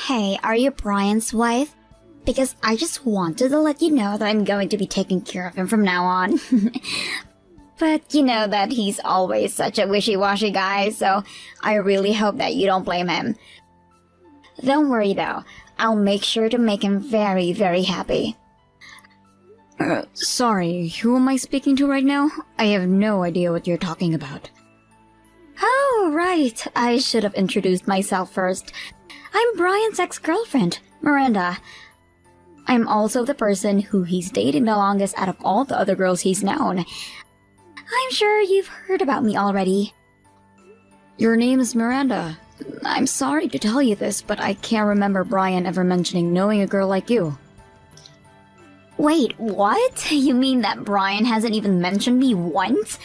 Hey, are you Brian's wife? Because I just wanted to let you know that I'm going to be taking care of him from now on. But you know that he's always such a wishy-washy guy, so I really hope that you don't blame him. Don't worry though, I'll make sure to make him very, very happy. Sorry, who am I speaking to right now? I have no idea what you're talking about. Oh, right. I should have introduced myself first. I'm Brian's ex-girlfriend, Miranda. I'm also the person who he's dating the longest out of all the other girls he's known. I'm sure you've heard about me already. Your name is Miranda. I'm sorry to tell you this, but I can't remember Brian ever mentioning knowing a girl like you. Wait, what? You mean that Brian hasn't even mentioned me once?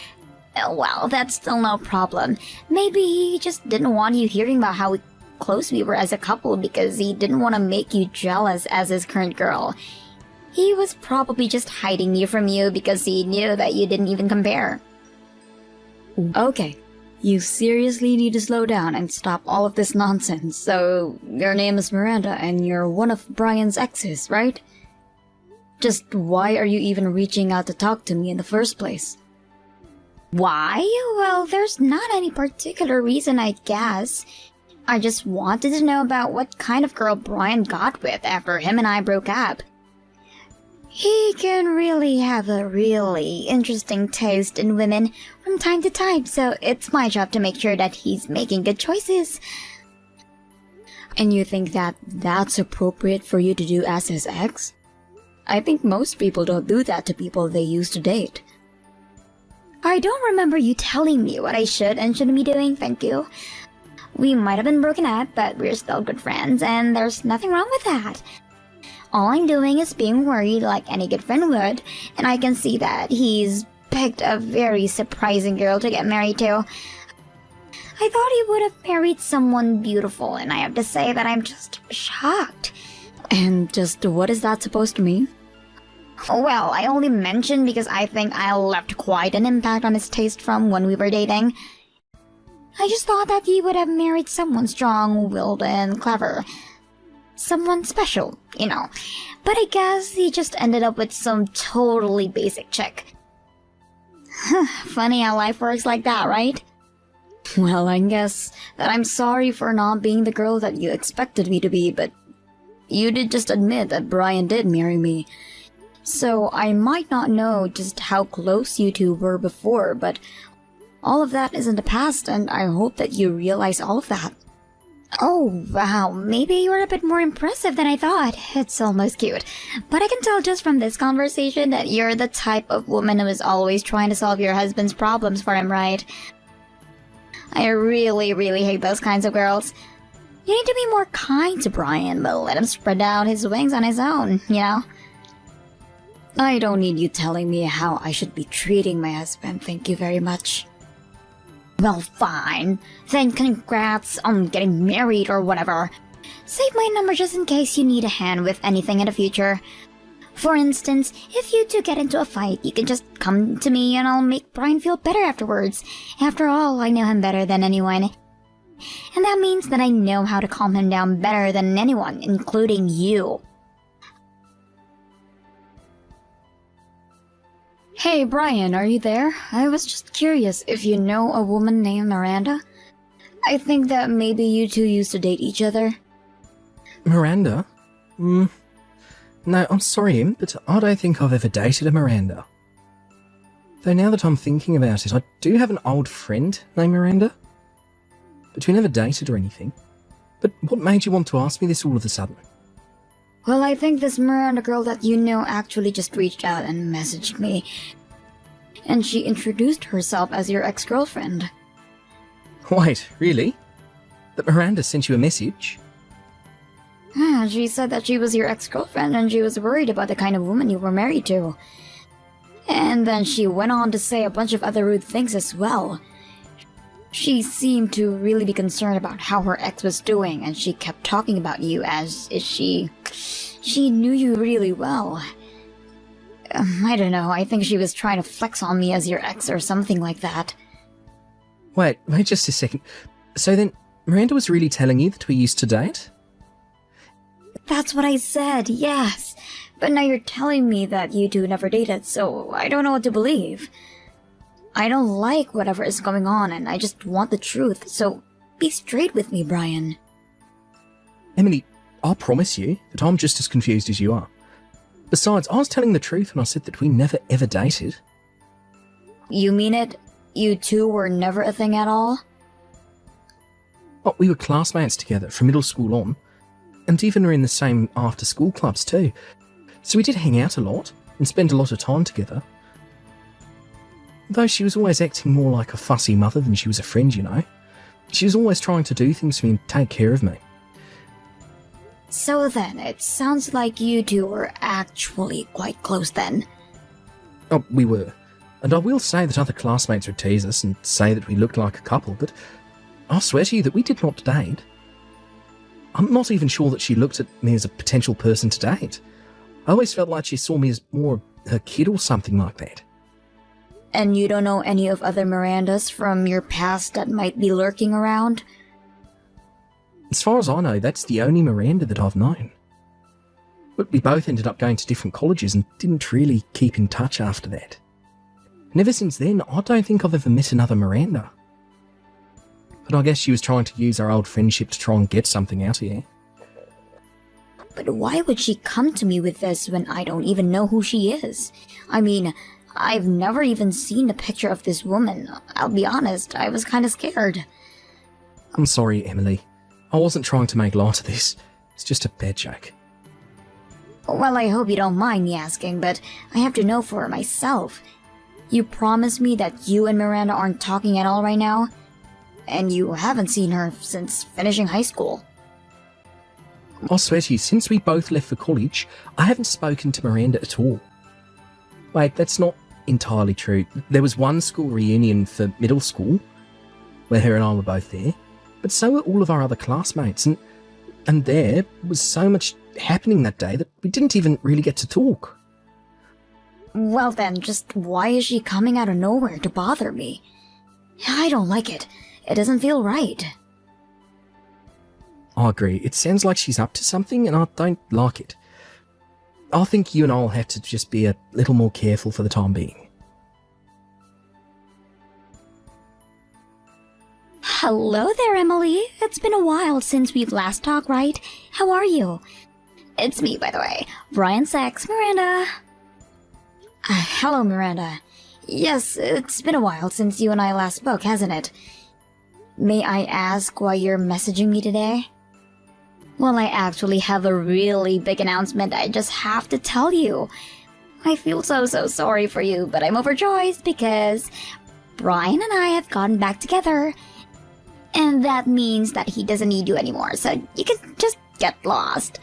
Well, that's still no problem. Maybe he just didn't want you hearing about how close we were as a couple because he didn't want to make you jealous as his current girl. He was probably just hiding you from you because he knew that you didn't even compare. Okay, you seriously need to slow down and stop all of this nonsense. So, your name is Miranda and you're one of Brian's exes, right? Just why are you even reaching out to talk to me in the first place? Why? Well, there's not any particular reason, I guess. I just wanted to know about what kind of girl Brian got with after him and I broke up. He can really have a really interesting taste in women from time to time, so it's my job to make sure that he's making good choices. And you think that that's appropriate for you to do as his ex? I think most people don't do that to people they used to date. I don't remember you telling me what I should and shouldn't be doing, thank you. We might have been broken up, but we're still good friends, and there's nothing wrong with that. All I'm doing is being worried like any good friend would, and I can see that he's picked a very surprising girl to get married to. I thought he would have married someone beautiful, and I have to say that I'm just shocked. And just what is that supposed to mean? Well, I only mentioned because I think I left quite an impact on his taste from when we were dating. I just thought that he would have married someone strong-willed and clever. Someone special, you know. But I guess he just ended up with some totally basic chick. Funny how life works like that, right? Well, I guess that I'm sorry for not being the girl that you expected me to be, but you did just admit that Brian did marry me. So I might not know just how close you two were before, but all of that is in the past, and I hope that you realize all of that. Oh, wow, maybe you're a bit more impressive than I thought. It's almost cute. But I can tell just from this conversation that you're the type of woman who is always trying to solve your husband's problems for him, right? I really, really hate those kinds of girls. You need to be more kind to Brian, but let him spread out his wings on his own, you know? I don't need you telling me how I should be treating my husband, thank you very much. Well, fine. Then congrats on getting married or whatever. Save my number just in case you need a hand with anything in the future. For instance, if you two get into a fight, you can just come to me and I'll make Brian feel better afterwards. After all, I know him better than anyone. And that means that I know how to calm him down better than anyone, including you. Hey Brian, are you there? I was just curious if you know a woman named Miranda. I think that maybe you two used to date each other. Miranda? No, I'm sorry, Im, but I don't think I've ever dated a Miranda. Though now that I'm thinking about it, I do have an old friend named Miranda. But we never dated or anything. But what made you want to ask me this all of a sudden? Well, I think this Miranda girl that you know actually just reached out and messaged me. And she introduced herself as your ex-girlfriend. Wait, really? That Miranda sent you a message? Yeah, she said that she was your ex-girlfriend and she was worried about the kind of woman you were married to. And then she went on to say a bunch of other rude things as well. She seemed to really be concerned about how her ex was doing, and she kept talking about you as if she knew you really well. I don't know, I think she was trying to flex on me as your ex or something like that. Wait just a second. So then, Miranda was really telling you that we used to date? That's what I said, yes. But now you're telling me that you two never dated, so I don't know what to believe. I don't like whatever is going on, and I just want the truth, so be straight with me, Brian. Emily, I'll promise you that I'm just as confused as you are. Besides, I was telling the truth when I said that we never ever dated. You mean it? You two were never a thing at all? Oh, we were classmates together from middle school on, and even were in the same after-school clubs too. So we did hang out a lot and spend a lot of time together. Though she was always acting more like a fussy mother than she was a friend, you know. She was always trying to do things for me and take care of me. So then, it sounds like you two were actually quite close then. Oh, we were. And I will say that other classmates would tease us and say that we looked like a couple, but I swear to you that we did not date. I'm not even sure that she looked at me as a potential person to date. I always felt like she saw me as more her kid or something like that. And you don't know any of other Mirandas from your past that might be lurking around? As far as I know, that's the only Miranda that I've known. But we both ended up going to different colleges and didn't really keep in touch after that. And ever since then, I don't think I've ever met another Miranda. But I guess she was trying to use our old friendship to try and get something out of you. But why would she come to me with this when I don't even know who she is? I mean, I've never even seen a picture of this woman. I'll be honest, I was kinda scared. I'm sorry, Emily. I wasn't trying to make light of this. It's just a bad joke. Well, I hope you don't mind me asking, but I have to know for myself. You promised me that you and Miranda aren't talking at all right now? And you haven't seen her since finishing high school. I swear to you, since we both left for college, I haven't spoken to Miranda at all. Wait, that's not entirely true. There was one school reunion for middle school, where her and I were both there, but so were all of our other classmates, and there was so much happening that day that we didn't even really get to talk. Well then, just why is she coming out of nowhere to bother me? I don't like it. It doesn't feel right. I agree. It sounds like she's up to something, and I don't like it. I think you and I will have to just be a little more careful for the time being. Hello there, Emily. It's been a while since we've last talked, right? How are you? It's me, by the way, Brian Sachs, Miranda. Hello, Miranda. Yes, it's been a while since you and I last spoke, hasn't it? May I ask why you're messaging me today? Well, I actually have a really big announcement I just have to tell you. I feel so sorry for you, but I'm overjoyed because Brian and I have gotten back together. And that means that he doesn't need you anymore, so you can just get lost.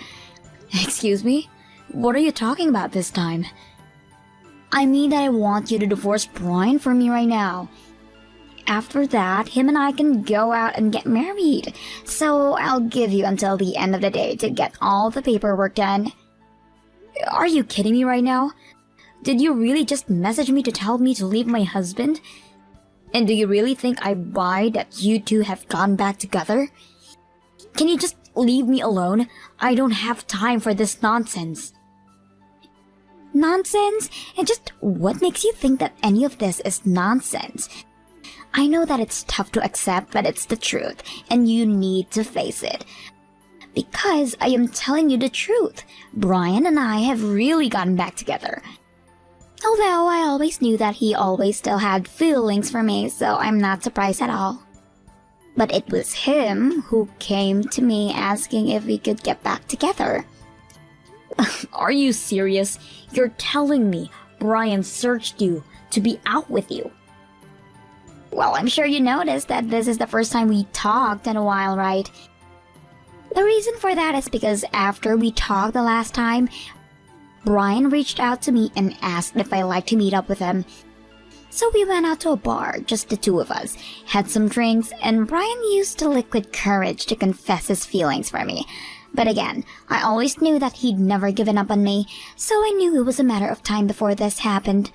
Excuse me? What are you talking about this time? I mean that I want you to divorce Brian from me right now. After that, him and I can go out and get married. So I'll give you until the end of the day to get all the paperwork done. Are you kidding me right now? Did you really just message me to tell me to leave my husband? And do you really think I buy that you two have gone back together? Can you just leave me alone? I don't have time for this nonsense. Nonsense? And just what makes you think that any of this is nonsense? I know that it's tough to accept, but it's the truth, and you need to face it. Because I am telling you the truth. Brian and I have really gotten back together. Although I always knew that he always still had feelings for me, so I'm not surprised at all. But it was him who came to me asking if we could get back together. Are you serious? You're telling me Brian searched you to be out with you? Well, I'm sure you noticed that this is the first time we talked in a while, right? The reason for that is because after we talked the last time, Brian reached out to me and asked if I'd like to meet up with him. So we went out to a bar, just the two of us, had some drinks, and Brian used the liquid courage to confess his feelings for me. But again, I always knew that he'd never given up on me, so I knew it was a matter of time before this happened.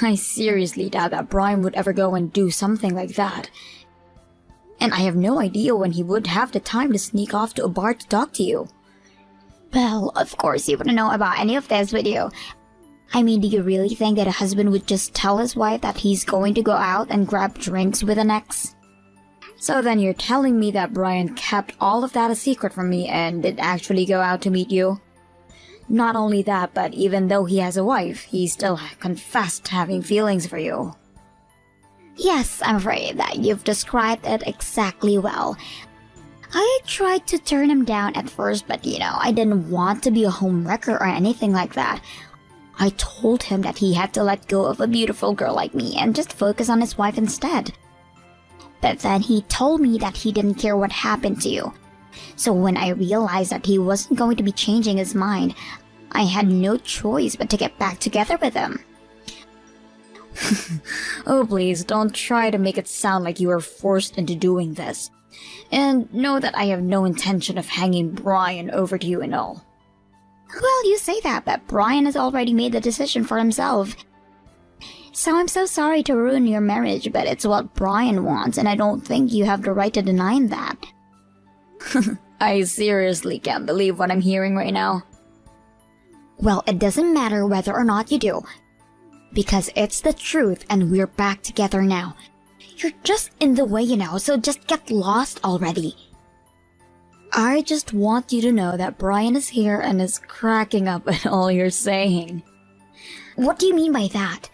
I seriously doubt that Brian would ever go and do something like that. And I have no idea when he would have the time to sneak off to a bar to talk to you. Well, of course you wouldn't know about any of this, would you? I mean, do you really think that a husband would just tell his wife that he's going to go out and grab drinks with an ex? So then you're telling me that Brian kept all of that a secret from me and did actually go out to meet you? Not only that, but even though he has a wife, he still confessed having feelings for you. Yes, I'm afraid that you've described it exactly well. I tried to turn him down at first, but I didn't want to be a homewrecker or anything like that. I told him that he had to let go of a beautiful girl like me and just focus on his wife instead. But then he told me that he didn't care what happened to you. So when I realized that he wasn't going to be changing his mind, I had no choice but to get back together with him. Oh please, don't try to make it sound like you were forced into doing this. And know that I have no intention of hanging Brian over to you and all. Well, you say that, but Brian has already made the decision for himself. So I'm so sorry to ruin your marriage, but it's what Brian wants, and I don't think you have the right to deny him that. I seriously can't believe what I'm hearing right now. Well, it doesn't matter whether or not you do, because it's the truth and we're back together now. You're just in the way, so just get lost already. I just want you to know that Brian is here and is cracking up at all you're saying. What do you mean by that?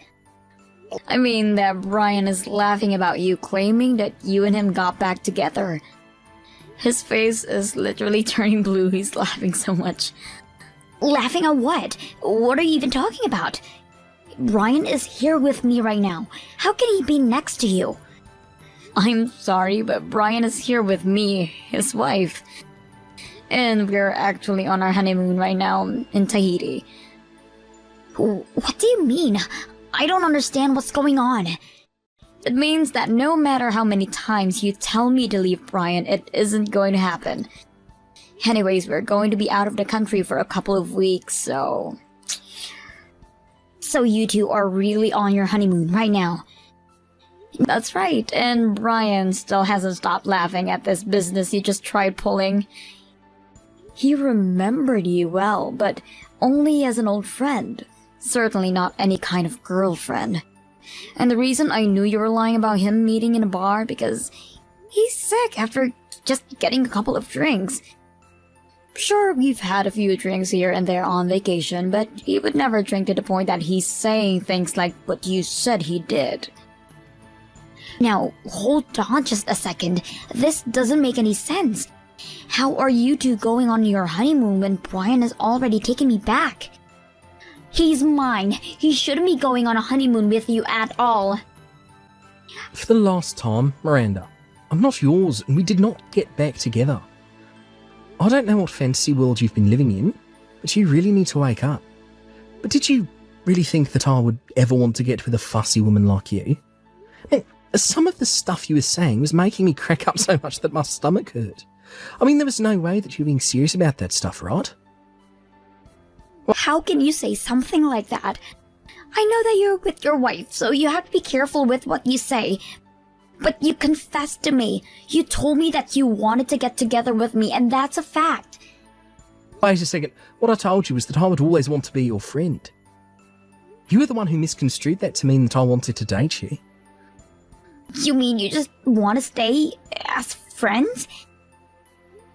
I mean that Brian is laughing about you claiming that you and him got back together. His face is literally turning blue, he's laughing so much. Laughing at what? What are you even talking about? Brian is here with me right now. How can he be next to you? I'm sorry, but Brian is here with me, his wife. And we're actually on our honeymoon right now in Tahiti. What do you mean? I don't understand what's going on. It means that no matter how many times you tell me to leave Brian, it isn't going to happen. Anyways, we're going to be out of the country for a couple of weeks, so... So you two are really on your honeymoon right now? That's right, and Brian still hasn't stopped laughing at this business you just tried pulling. He remembered you well, but only as an old friend. Certainly not any kind of girlfriend. And the reason I knew you were lying about him meeting in a bar because he's sick after just getting a couple of drinks. Sure, we've had a few drinks here and there on vacation, but he would never drink to the point that he's saying things like what you said he did. Now, hold on just a second. This doesn't make any sense. How are you two going on your honeymoon when Brian has already taken me back? He's mine. He shouldn't be going on a honeymoon with you at all. For the last time, Miranda, I'm not yours and we did not get back together. I don't know what fantasy world you've been living in, but you really need to wake up. But did you really think that I would ever want to get with a fussy woman like you? And some of the stuff you were saying was making me crack up so much that my stomach hurt. I mean, there was no way that you were being serious about that stuff, right? How can you say something like that? I know that you're with your wife, so you have to be careful with what you say. But you confessed to me. You told me that you wanted to get together with me, and that's a fact. Wait a second. What I told you was that I would always want to be your friend. You were the one who misconstrued that to mean that I wanted to date you. You mean you just want to stay as friends?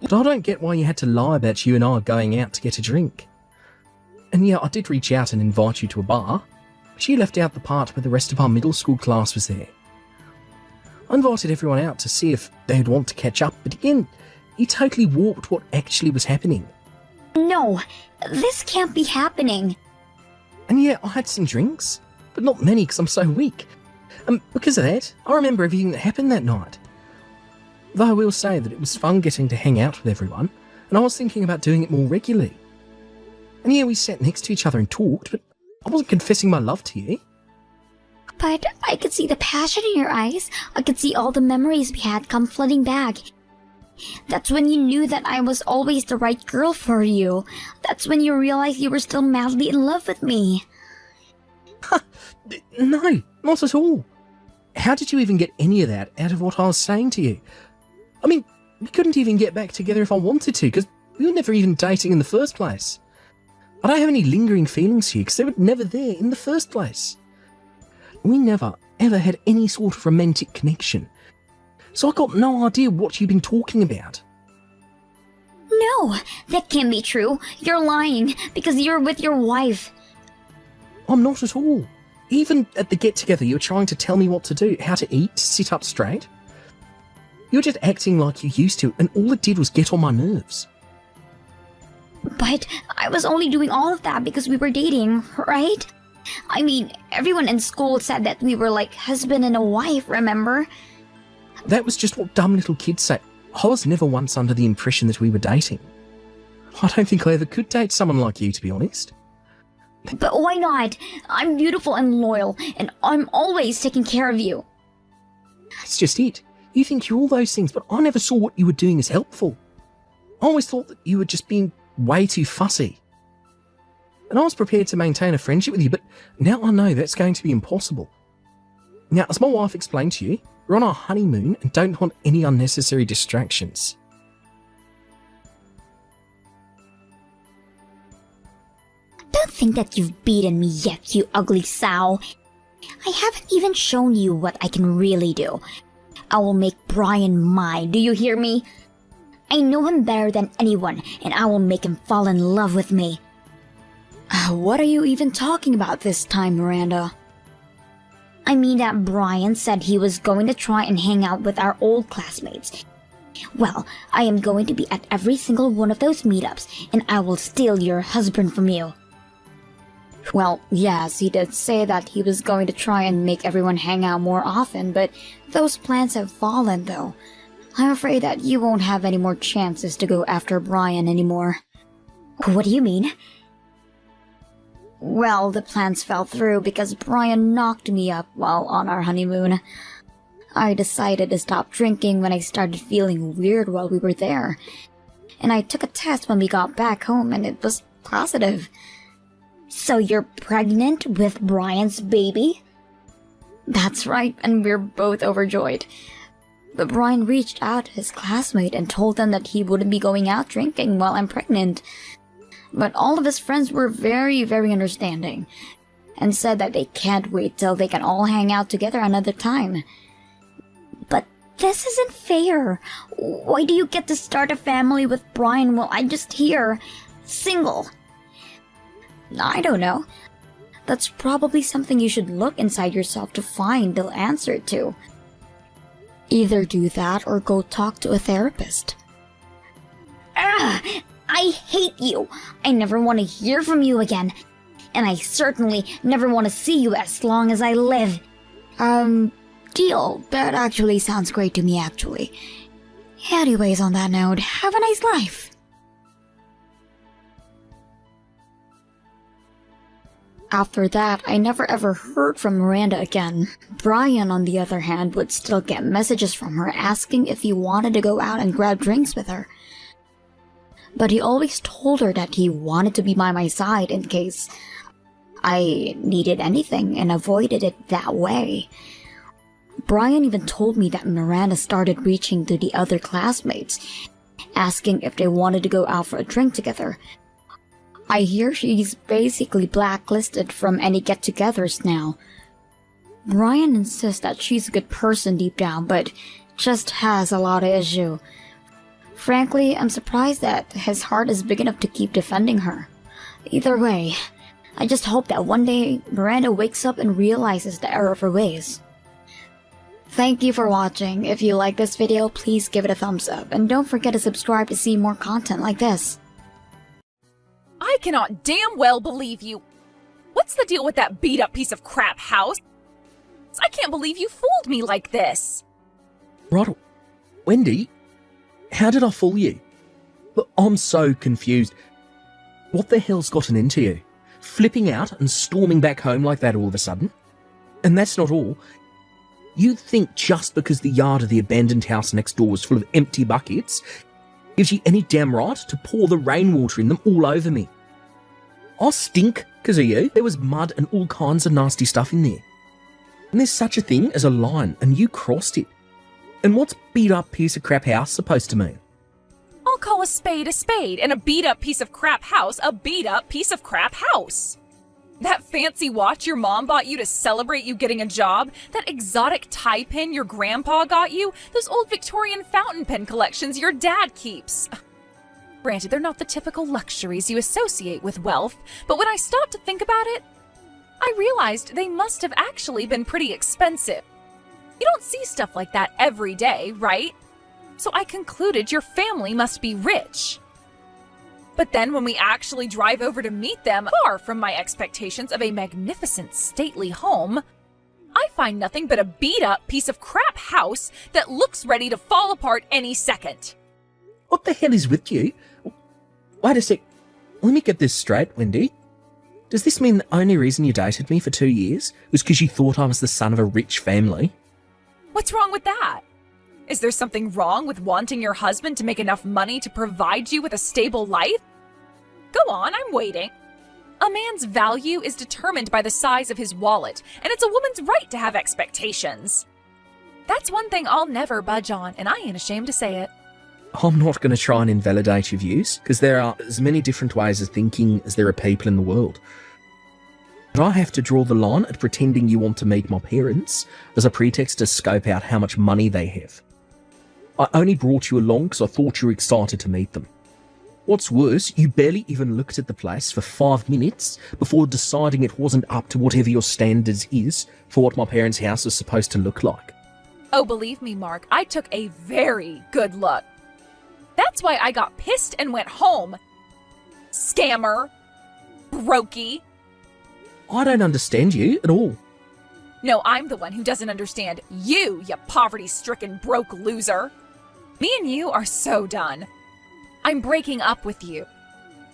But I don't get why you had to lie about you and I going out to get a drink. And yeah, I did reach out and invite you to a bar, but you left out the part where the rest of our middle school class was there. I invited everyone out to see if they'd want to catch up, but again, you totally warped what actually was happening. No, this can't be happening. And yeah, I had some drinks, but not many because I'm so weak. And because of that, I remember everything that happened that night. Though I will say that it was fun getting to hang out with everyone, and I was thinking about doing it more regularly. And yeah, we sat next to each other and talked, but I wasn't confessing my love to you. But I could see the passion in your eyes. I could see all the memories we had come flooding back. That's when you knew that I was always the right girl for you. That's when you realized you were still madly in love with me. No, not at all. How did you even get any of that out of what I was saying to you? I mean, we couldn't even get back together if I wanted to, because we were never even dating in the first place. I don't have any lingering feelings here, because they were never there in the first place. We never, ever had any sort of romantic connection. So I got no idea what you've been talking about. No, that can't be true. You're lying because you're with your wife. I'm not at all. Even at the get-together, you were trying to tell me what to do, how to eat, to sit up straight. You were just acting like you used to, and all it did was get on my nerves. But I was only doing all of that because we were dating, right? I mean, everyone in school said that we were like husband and a wife, remember? That was just what dumb little kids say. I was never once under the impression that we were dating. I don't think I ever could date someone like you, to be honest. But why not? I'm beautiful and loyal, and I'm always taking care of you. That's just it. You think you're all those things, but I never saw what you were doing as helpful. I always thought that you were just being way too fussy. And I was prepared to maintain a friendship with you, but now I know that's going to be impossible. Now, as my wife explained to you, we're on our honeymoon and don't want any unnecessary distractions. Don't think that you've beaten me yet, you ugly sow. I haven't even shown you what I can really do. I will make Brian mine, do you hear me? I know him better than anyone, and I will make him fall in love with me. What are you even talking about this time, Miranda? I mean that Brian said he was going to try and hang out with our old classmates. Well, I am going to be at every single one of those meetups, and I will steal your husband from you. Well, yes, he did say that he was going to try and make everyone hang out more often, but those plans have fallen, though. I'm afraid that you won't have any more chances to go after Brian anymore. What do you mean? Well, the plans fell through because Brian knocked me up while on our honeymoon. I decided to stop drinking when I started feeling weird while we were there. And I took a test when we got back home and it was positive. So you're pregnant with Brian's baby? That's right, and we're both overjoyed. But Brian reached out to his classmate and told them that he wouldn't be going out drinking while I'm pregnant. But all of his friends were very, very understanding and said that they can't wait till they can all hang out together another time. But this isn't fair. Why do you get to start a family with Brian while I'm just here, single? I don't know. That's probably something you should look inside yourself to find the answer to. Either do that or go talk to a therapist. I hate you. I never want to hear from you again. And I certainly never want to see you as long as I live. Deal. That actually sounds great to me, actually. Anyways, on that note, have a nice life. After that, I never ever heard from Miranda again. Brian, on the other hand, would still get messages from her asking if he wanted to go out and grab drinks with her. But he always told her that he wanted to be by my side in case I needed anything and avoided it that way. Brian even told me that Miranda started reaching to the other classmates, asking if they wanted to go out for a drink together. I hear she's basically blacklisted from any get-togethers now. Brian insists that she's a good person deep down, but just has a lot of issue. Frankly, I'm surprised that his heart is big enough to keep defending her. Either way, I just hope that one day Miranda wakes up and realizes the error of her ways. Thank you for watching. If you like this video, please give it a thumbs up, and don't forget to subscribe to see more content like this. I cannot damn well believe you. What's the deal with that beat-up piece of crap house? I can't believe you fooled me like this. Right, Wendy, how did I fool you? Look, I'm so confused. What the hell's gotten into you? Flipping out and storming back home like that all of a sudden? And that's not all. You think just because the yard of the abandoned house next door was full of empty buckets gives you any damn right to pour the rainwater in them all over me? I stink because of you. There was mud and all kinds of nasty stuff in there. And there's such a thing as a line, and you crossed it. And what's beat up piece of crap house supposed to mean? I'll call a spade, and a beat-up piece of crap house a beat-up piece of crap house. That fancy watch your mom bought you to celebrate you getting a job, that exotic tie pin your grandpa got you, those old Victorian fountain pen collections your dad keeps. Granted, they're not the typical luxuries you associate with wealth, but when I stopped to think about it, I realized they must have actually been pretty expensive. You don't see stuff like that every day, right? So I concluded your family must be rich. But then when we actually drive over to meet them, far from my expectations of a magnificent, stately home, I find nothing but a beat-up piece of crap house that looks ready to fall apart any second. What the hell is with you? Wait a sec. Let me get this straight, Wendy. Does this mean the only reason you dated me for 2 years was because you thought I was the son of a rich family? What's wrong with that? Is there something wrong with wanting your husband to make enough money to provide you with a stable life? Go on, I'm waiting. A man's value is determined by the size of his wallet, and it's a woman's right to have expectations. That's one thing I'll never budge on, and I ain't ashamed to say it. I'm not going to try and invalidate your views, because there are as many different ways of thinking as there are people in the world. But I have to draw the line at pretending you want to meet my parents as a pretext to scope out how much money they have. I only brought you along because I thought you were excited to meet them. What's worse, you barely even looked at the place for 5 minutes before deciding it wasn't up to whatever your standards is for what my parents' house is supposed to look like. Oh, believe me, Mark, I took a very good look. That's why I got pissed and went home. Scammer. Brokey. I don't understand you at all. No, I'm the one who doesn't understand you poverty-stricken broke loser. Me and you are so done. I'm breaking up with you.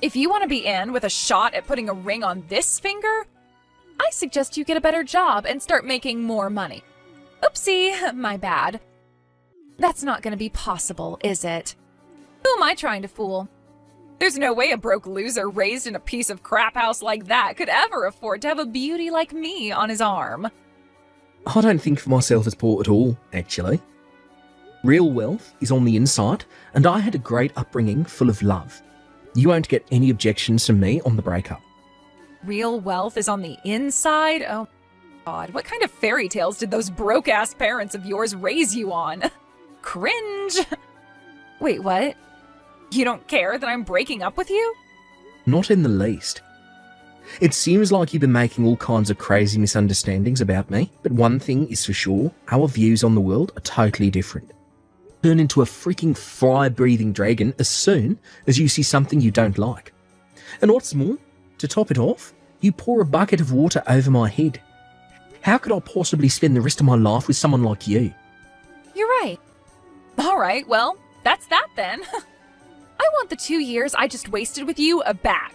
If you want to be in with a shot at putting a ring on this finger, I suggest you get a better job and start making more money. Oopsie, my bad. That's not going to be possible, is it? Who am I trying to fool? There's no way a broke loser raised in a piece of crap house like that could ever afford to have a beauty like me on his arm. I don't think of myself as poor at all, actually. Real wealth is on the inside, and I had a great upbringing full of love. You won't get any objections from me on the breakup. Real wealth is on the inside? Oh, God. What kind of fairy tales did those broke-ass parents of yours raise you on? Cringe. Wait, what? You don't care that I'm breaking up with you? Not in the least. It seems like you've been making all kinds of crazy misunderstandings about me, but one thing is for sure, our views on the world are totally different. Turn into a freaking fire-breathing dragon as soon as you see something you don't like. And what's more, to top it off, you pour a bucket of water over my head. How could I possibly spend the rest of my life with someone like you? You're right. All right, well, that's that then. I want the 2 years I just wasted with you back.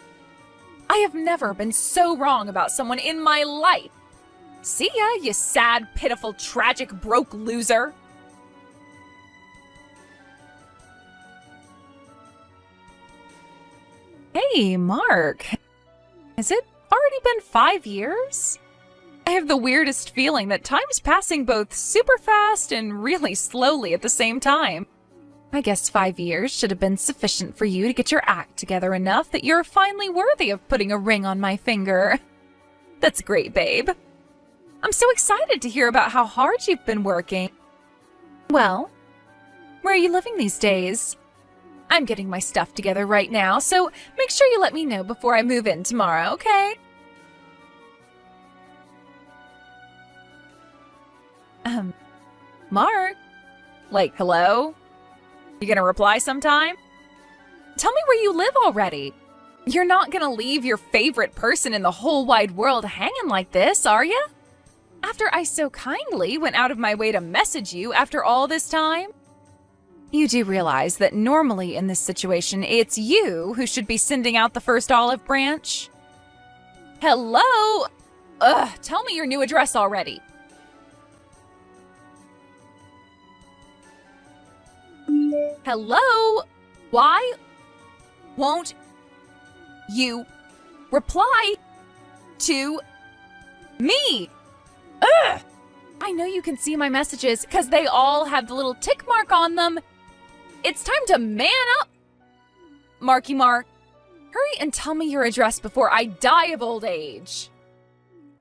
I have never been so wrong about someone in my life. See ya, you sad, pitiful, tragic, broke loser. Hey, Mark. Has it already been 5 years? I have the weirdest feeling that time's passing both super fast and really slowly at the same time. I guess 5 years should have been sufficient for you to get your act together enough that you're finally worthy of putting a ring on my finger. That's great, babe. I'm so excited to hear about how hard you've been working. Well, where are you living these days? I'm getting my stuff together right now, so make sure you let me know before I move in tomorrow, okay? Mark? Like, hello? You gonna reply sometime? Tell me where you live already. You're not gonna leave your favorite person in the whole wide world hanging like this, are ya? After I so kindly went out of my way to message you after all this time? You do realize that normally in this situation, it's you who should be sending out the first olive branch? Hello? Ugh, tell me your new address already. Hello? Why won't you reply to me? Ugh! I know you can see my messages because they all have the little tick mark on them. It's time to man up. Marky Mark, hurry and tell me your address before I die of old age.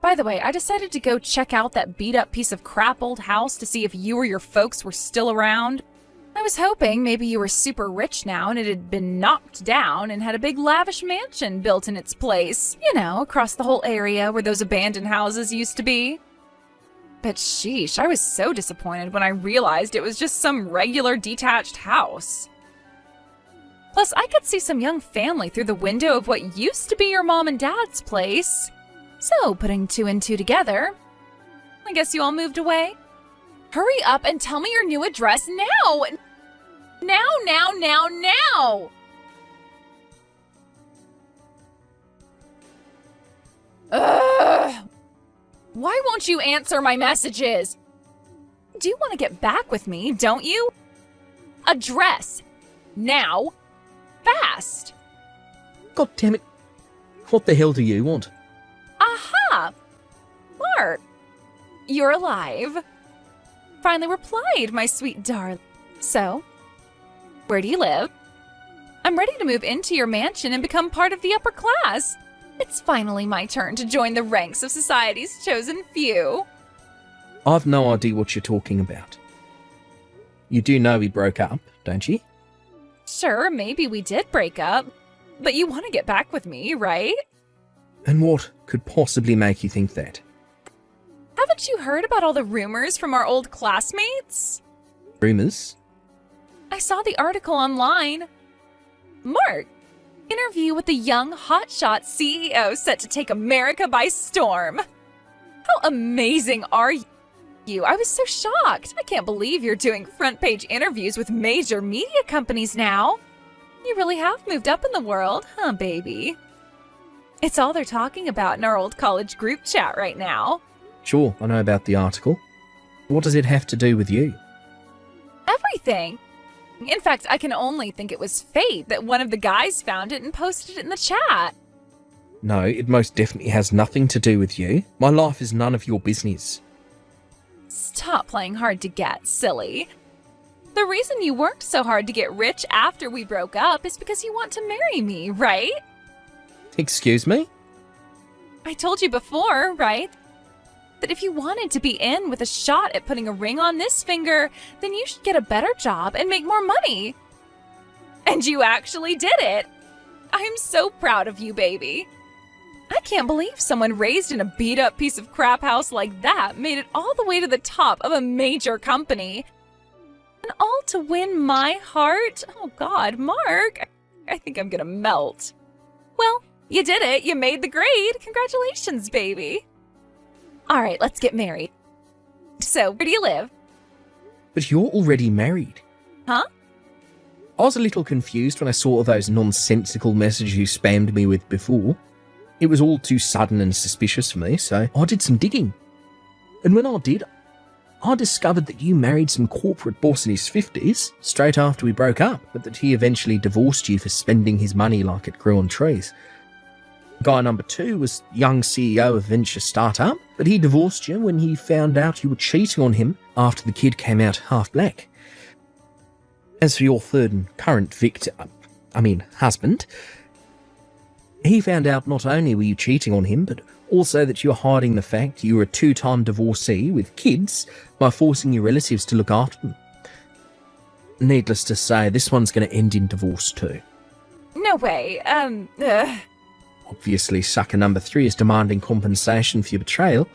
By the way, I decided to go check out that beat-up piece of crap old house to see if you or your folks were still around. I was hoping maybe you were super rich now and it had been knocked down and had a big lavish mansion built in its place, you know, across the whole area where those abandoned houses used to be. But sheesh, I was so disappointed when I realized it was just some regular detached house. Plus, I could see some young family through the window of what used to be your mom and dad's place. So, putting two and two together, I guess you all moved away? Hurry up and tell me your new address now! Now! Ugh! Why won't you answer my messages? You do want to get back with me, don't you? Address! Now! Fast! God damn it. What the hell do you want? Aha! Mark! You're alive. Finally replied, my sweet darling. So, where do you live? I'm ready to move into your mansion and become part of the upper class. It's finally my turn to join the ranks of society's chosen few. I've no idea what you're talking about. You do know we broke up, don't you? Sure, maybe we did break up, but you want to get back with me, right? And what could possibly make you think that? Haven't you heard about all the rumors from our old classmates? Rumours? I saw the article online. Mark, interview with the young hotshot CEO set to take America by storm. How amazing are you? I was so shocked. I can't believe you're doing front page interviews with major media companies now. You really have moved up in the world, huh, baby? It's all they're talking about in our old college group chat right now. Sure, I know about the article. What does it have to do with you? Everything. In fact, I can only think it was fate that one of the guys found it and posted it in the chat. No, it most definitely has nothing to do with you. My life is none of your business. Stop playing hard to get, silly. The reason you worked so hard to get rich after we broke up is because you want to marry me, right? Excuse me? I told you before, right? That if you wanted to be in with a shot at putting a ring on this finger, then you should get a better job and make more money. And you actually did it. I'm so proud of you, baby. I can't believe someone raised in a beat-up piece of crap house like that made it all the way to the top of a major company. And all to win my heart? Oh God, Mark, I think I'm gonna melt. Well, you did it. You made the grade. Congratulations, baby. All right, let's get married. So, where do you live? But you're already married. Huh? I was a little confused when I saw those nonsensical messages you spammed me with before. It was all too sudden and suspicious for me, so I did some digging. And when I did, I discovered that you married some corporate boss in his 50s, straight after we broke up, but that he eventually divorced you for spending his money like it grew on trees. Guy number 2 was young CEO of venture startup, but he divorced you when he found out you were cheating on him after the kid came out half black. As for your third and current husband, he found out not only were you cheating on him, but also that you were hiding the fact you were a 2-time divorcee with kids by forcing your relatives to look after them. Needless to say, this one's going to end in divorce too. No way. Obviously, sucker number 3 is demanding compensation for your betrayal.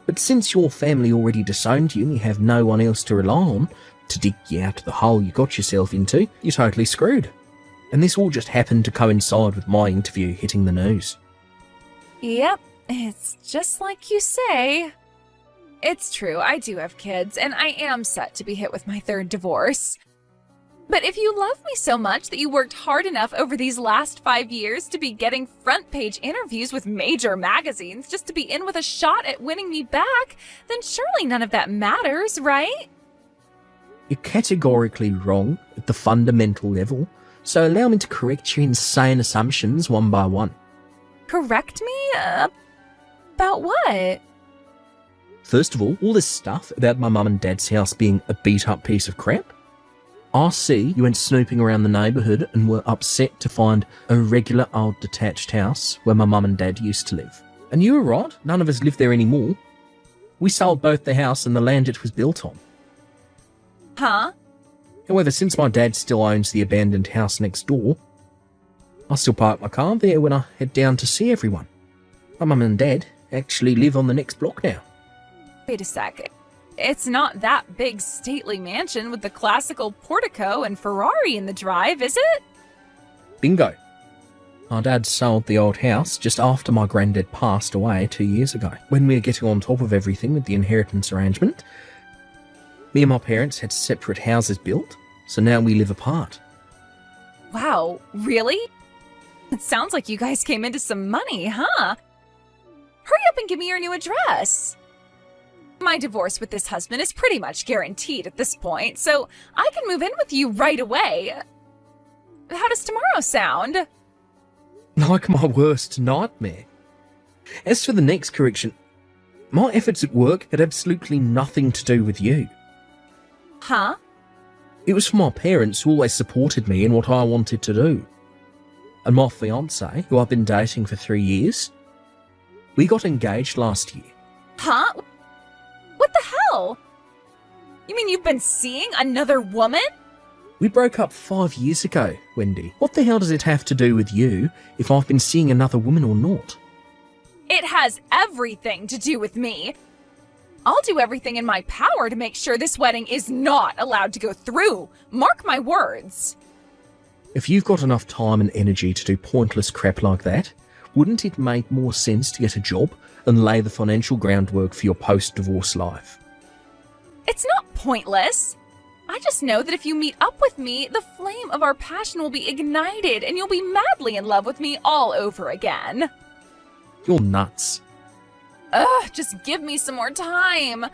But since your family already disowned you and you have no one else to rely on to dig you out of the hole you got yourself into, you're totally screwed. And this all just happened to coincide with my interview hitting the news. Yep, it's just like you say. It's true, I do have kids, and I am set to be hit with my 3rd divorce. But if you love me so much that you worked hard enough over these last 5 years to be getting front page interviews with major magazines just to be in with a shot at winning me back, then surely none of that matters, right? You're categorically wrong at the fundamental level, so allow me to correct your insane assumptions one by one. Correct me? About what? First of all this stuff about my mum and dad's house being a beat-up piece of crap. I see you went snooping around the neighbourhood and were upset to find a regular old detached house where my mum and dad used to live. And you were right, none of us live there anymore. We sold both the house and the land it was built on. Huh? However, since my dad still owns the abandoned house next door, I still park my car there when I head down to see everyone. My mum and dad actually live on the next block now. Wait a sec. It's not that big stately mansion with the classical portico and Ferrari in the drive, is it? Bingo. My dad sold the old house just after my granddad passed away 2 years ago. When we were getting on top of everything with the inheritance arrangement, me and my parents had separate houses built, so now we live apart. Wow, really? It sounds like you guys came into some money, huh? Hurry up and give me your new address. My divorce with this husband is pretty much guaranteed at this point, so I can move in with you right away. How does tomorrow sound? Like my worst nightmare. As for the next correction, my efforts at work had absolutely nothing to do with you. Huh? It was for my parents who always supported me in what I wanted to do. And my fiancé, who I've been dating for 3 years, we got engaged last year. Huh? What the hell? You mean you've been seeing another woman? We broke up 5 years ago, Wendy. What the hell does it have to do with you if I've been seeing another woman or not? It has everything to do with me. I'll do everything in my power to make sure this wedding is not allowed to go through. Mark my words. If you've got enough time and energy to do pointless crap like that, wouldn't it make more sense to get a job and lay the financial groundwork for your post-divorce life? It's not pointless. I just know that if you meet up with me, the flame of our passion will be ignited and you'll be madly in love with me all over again. You're nuts. Ugh, just give me some more time.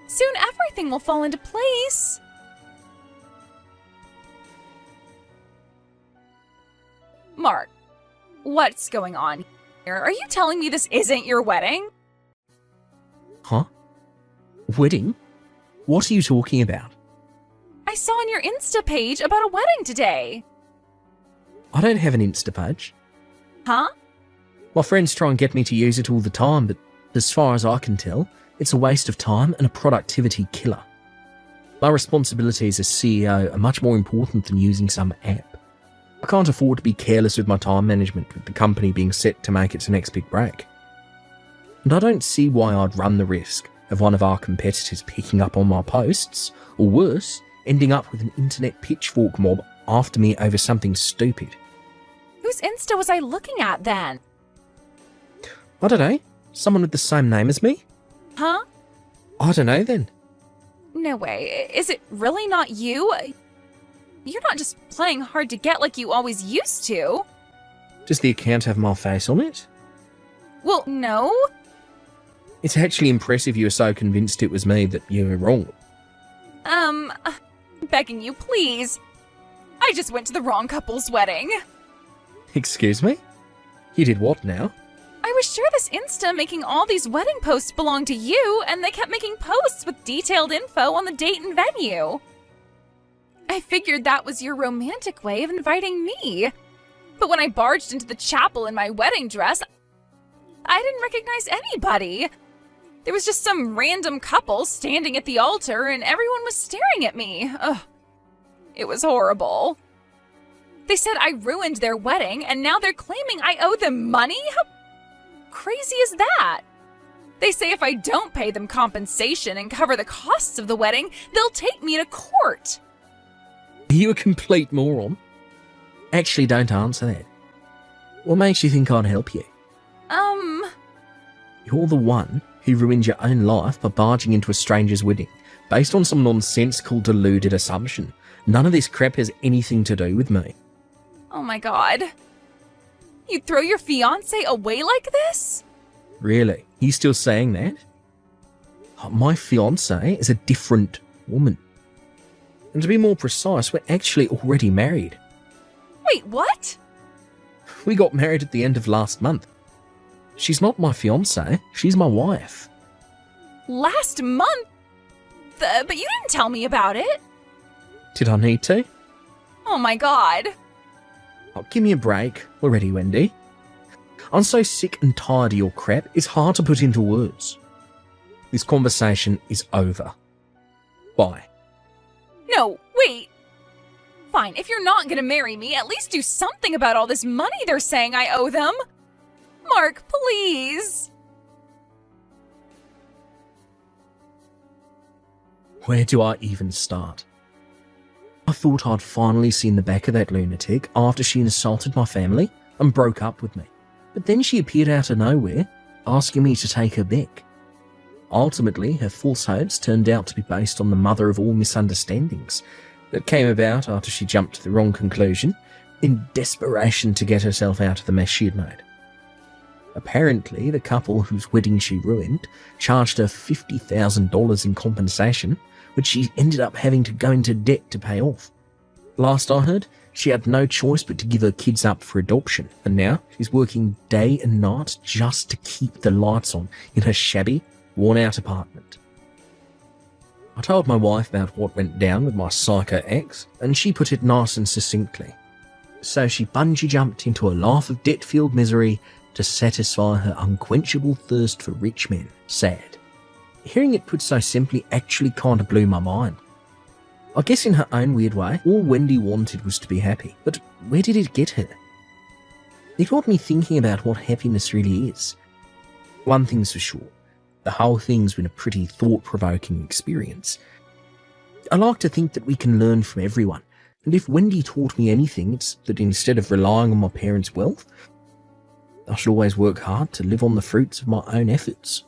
Soon everything will fall into place. Mark, what's going on here? Are you telling me this isn't your wedding? Huh? Wedding? What are you talking about? I saw on your Insta page about a wedding today. I don't have an Insta page. Huh? My friends try and get me to use it all the time, but as far as I can tell, it's a waste of time and a productivity killer. My responsibilities as CEO are much more important than using some app. I can't afford to be careless with my time management with the company being set to make its next big break. And I don't see why I'd run the risk of one of our competitors picking up on my posts, or worse, ending up with an internet pitchfork mob after me over something stupid. Whose Insta was I looking at then? I don't know. Someone with the same name as me? Huh? I don't know then. No way. Is it really not you? You're not just playing hard to get like you always used to. Does the account have my face on it? Well, no. It's actually impressive you were so convinced it was me that you were wrong. Begging you, please. I just went to the wrong couple's wedding. Excuse me? You did what now? I was sure this Insta making all these wedding posts belonged to you, and they kept making posts with detailed info on the date and venue. I figured that was your romantic way of inviting me. But when I barged into the chapel in my wedding dress, I didn't recognize anybody. There was just some random couple standing at the altar, and everyone was staring at me. Ugh. It was horrible. They said I ruined their wedding, and now they're claiming I owe them money? How crazy is that? They say if I don't pay them compensation and cover the costs of the wedding, they'll take me to court. Are you a complete moron? Actually, don't answer that. What makes you think I'd help you? You're the one who ruined your own life by barging into a stranger's wedding, based on some nonsensical, deluded assumption. None of this crap has anything to do with me. Oh my god. You'd throw your fiancé away like this? Really? You still saying that? My fiancée is a different woman. And to be more precise, we're actually already married. Wait, what? We got married at the end of last month. She's not my fiancée, she's my wife. Last month? But you didn't tell me about it. Did I need to? Oh my god. Oh, give me a break already, Wendy. I'm so sick and tired of your crap, it's hard to put into words. This conversation is over. Bye. No, wait. Fine, if you're not gonna marry me, at least do something about all this money they're saying I owe them. Mark, please. Where do I even start? I thought I'd finally seen the back of that lunatic after she insulted my family and broke up with me. But then she appeared out of nowhere, asking me to take her back. Ultimately, her false hopes turned out to be based on the mother of all misunderstandings that came about after she jumped to the wrong conclusion in desperation to get herself out of the mess she had made. Apparently, the couple whose wedding she ruined charged her $50,000 in compensation, which she ended up having to go into debt to pay off. Last I heard, she had no choice but to give her kids up for adoption, and now she's working day and night just to keep the lights on in her shabby, worn-out apartment. I told my wife about what went down with my psycho ex, and she put it nice and succinctly. So she bungee jumped into a life of debt-filled misery to satisfy her unquenchable thirst for rich men. Sad. Hearing it put so simply actually kind of blew my mind. I guess in her own weird way, all Wendy wanted was to be happy, but where did it get her? It got me thinking about what happiness really is. One thing's for sure, the whole thing's been a pretty thought-provoking experience. I like to think that we can learn from everyone, and if Wendy taught me anything, it's that instead of relying on my parents' wealth, I should always work hard to live on the fruits of my own efforts.